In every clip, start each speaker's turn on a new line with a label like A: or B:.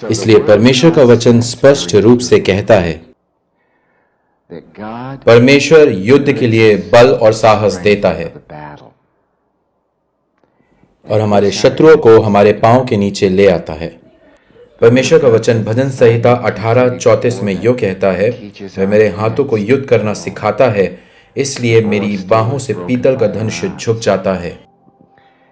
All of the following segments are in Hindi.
A: इसलिए परमेश्वर का वचन स्पष्ट रूप से कहता है, परमेश्वर युद्ध के लिए बल और साहस देता है और हमारे शत्रुओं को हमारे पांव के नीचे ले आता है। परमेश्वर का वचन भजन संहिता 18:34 में यो कहता है, वह मेरे हाथों को युद्ध करना सिखाता है, इसलिए मेरी बाहों से पीतल का धनुष झुक जाता है।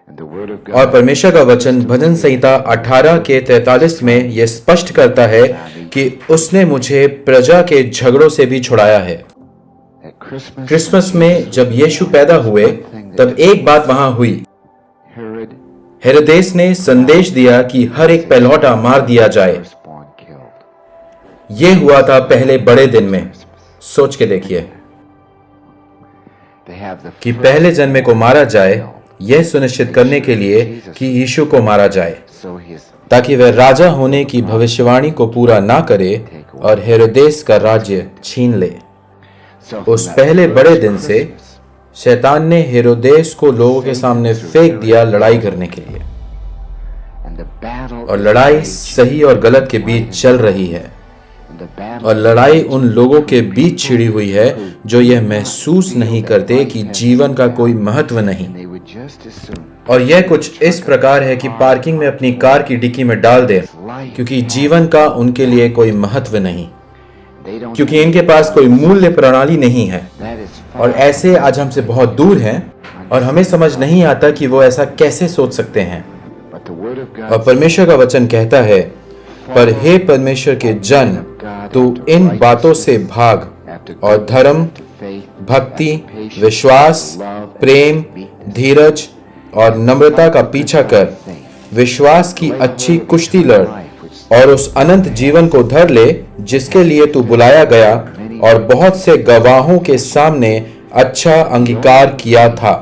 A: और परमेश्वर का वचन भजन संहिता 18:43 में यह स्पष्ट करता है कि उसने मुझे प्रजा के झगड़ों से भी छुड़ाया है। क्रिसमस में जब यीशु पैदा हुए तब एक बात वहां हुई। हेरोदेस ने संदेश दिया कि हर एक पहलौठा मार दिया जाए। यह हुआ था पहले बड़े दिन में। सोच के देखिए कि पहले जन्मे को मारा जाए, यह सुनिश्चित करने के लिए कि यीशु को मारा जाए, ताकि वह राजा होने की भविष्यवाणी को पूरा ना करे और हेरोदेस का राज्य छीन ले। उस पहले बड़े दिन से शैतान ने हेरोदेस को लोगों के सामने फेंक दिया लड़ाई करने के लिए, और लड़ाई सही और गलत के बीच चल रही है। और लड़ाई उन लोगों के बीच छिड़ी हुई है जो यह महसूस नहीं करते कि जीवन का कोई महत्व नहीं। और यह कुछ इस प्रकार है कि पार्किंग में अपनी कार की डिक्की में डाल दे, क्योंकि जीवन का उनके लिए कोई महत्व नहीं, क्योंकि इनके पास कोई मूल्य प्रणाली नहीं है। और ऐसे आज हमसे बहुत दूर हैं और हमें समझ नहीं आता कि वो ऐसा कैसे सोच सकते हैं। और परमेश्वर का वचन कहता है, पर हे परमेश्वर के जन, तू इन बातों से भाग और धर्म, भक्ति, विश्वास, प्रेम, धीरज और नम्रता का पीछा कर। विश्वास की अच्छी कुश्ती लड़ और उस अनंत जीवन को धर ले जिसके लिए तू बुलाया गया और बहुत से गवाहों के सामने अच्छा अंगीकार किया था।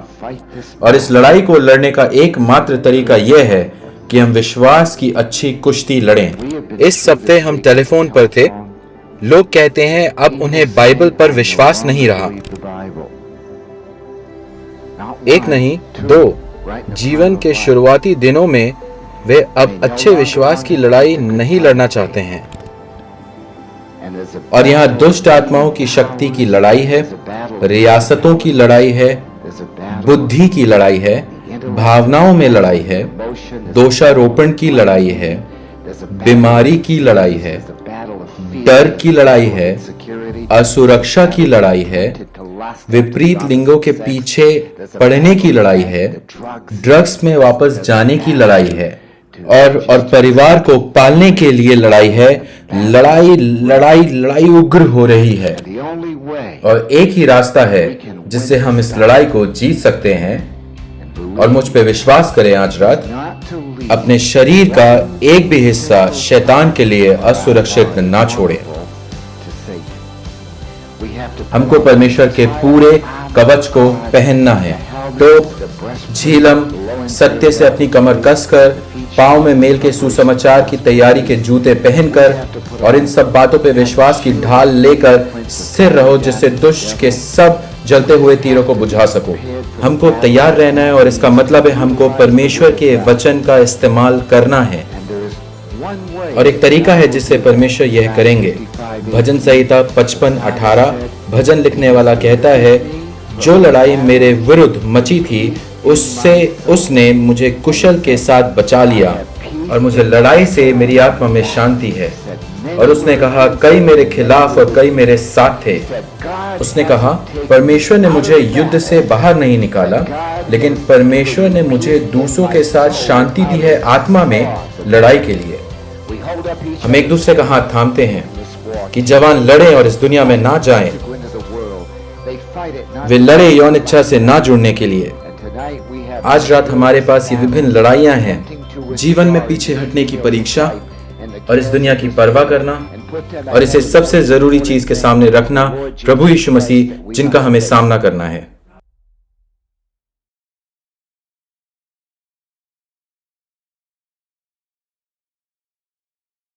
A: और इस लड़ाई को लड़ने का एकमात्र तरीका यह है कि हम विश्वास की अच्छी कुश्ती लड़ें। इस हफ्ते हम टेलीफोन पर थे। लोग कहते हैं अब उन्हें बाइबल पर विश्वास नहीं रहा। एक नहीं, दो। जीवन के शुरुआती दिनों में वे अब अच्छे विश्वास की लड़ाई नहीं लड़ना चाहते हैं। और यहाँ दुष्ट आत्माओं की शक्ति की लड़ाई है, रियासतों की लड़ाई है, बुद्धि की लड़ाई है, भावनाओं में लड़ाई है, दोषारोपण की लड़ाई है, बीमारी की लड़ाई है, डर की लड़ाई है, असुरक्षा की लड़ाई है, विपरीत लिंगों के पीछे पड़ने की लड़ाई है, ड्रग्स में वापस जाने की लड़ाई है, और परिवार को पालने के लिए लड़ाई है। लड़ाई लड़ाई लड़ाई उग्र हो रही है। और एक ही रास्ता है जिससे हम इस लड़ाई को जीत सकते हैं। और मुझ पे विश्वास करें, आज रात अपने शरीर का एक भी हिस्सा शैतान के लिए असुरक्षित ना छोड़ें। हमको परमेश्वर के पूरे कवच को पहनना है। टोप, झीलम, सत्य से अपनी कमर कसकर, पांव में मेल के सुसमाचार की तैयारी के जूते पहनकर, और इन सब बातों पे विश्वास की ढाल लेकर स्थिर रहो, जिससे दुष्ट के सब जलते हुए तीरों को बुझा सको। हमको तैयार रहना है, और इसका मतलब है हमको परमेश्वर के वचन का इस्तेमाल करना है। और एक तरीका है जिससे परमेश्वर यह करेंगे। भजन संहिता 55:18 भजन लिखने वाला कहता है, जो लड़ाई मेरे विरुद्ध मची थी उसने मुझे कुशल के साथ बचा लिया, और मुझे लड़ाई से मेरी आत्मा में शांति है। और उसने कहा, कई मेरे खिलाफ और कई मेरे साथ थे। उसने कहा, परमेश्वर ने मुझे युद्ध से बाहर नहीं निकाला, लेकिन परमेश्वर ने मुझे दूसरों के साथ शांति दी है आत्मा में लड़ाई के लिए। हम एक दूसरे का हाथ थामते हैं कि जवान लड़े और इस दुनिया में ना जाएं। वे लड़े यौन इच्छा से ना जुड़ने के लिए। आज रात हमारे पास ये विभिन्न लड़ाइयां हैं। जीवन में पीछे हटने की परीक्षा, और इस दुनिया की परवाह करना, और इसे सबसे जरूरी चीज के सामने रखना, प्रभु यीशु मसीह, जिनका हमें सामना करना है।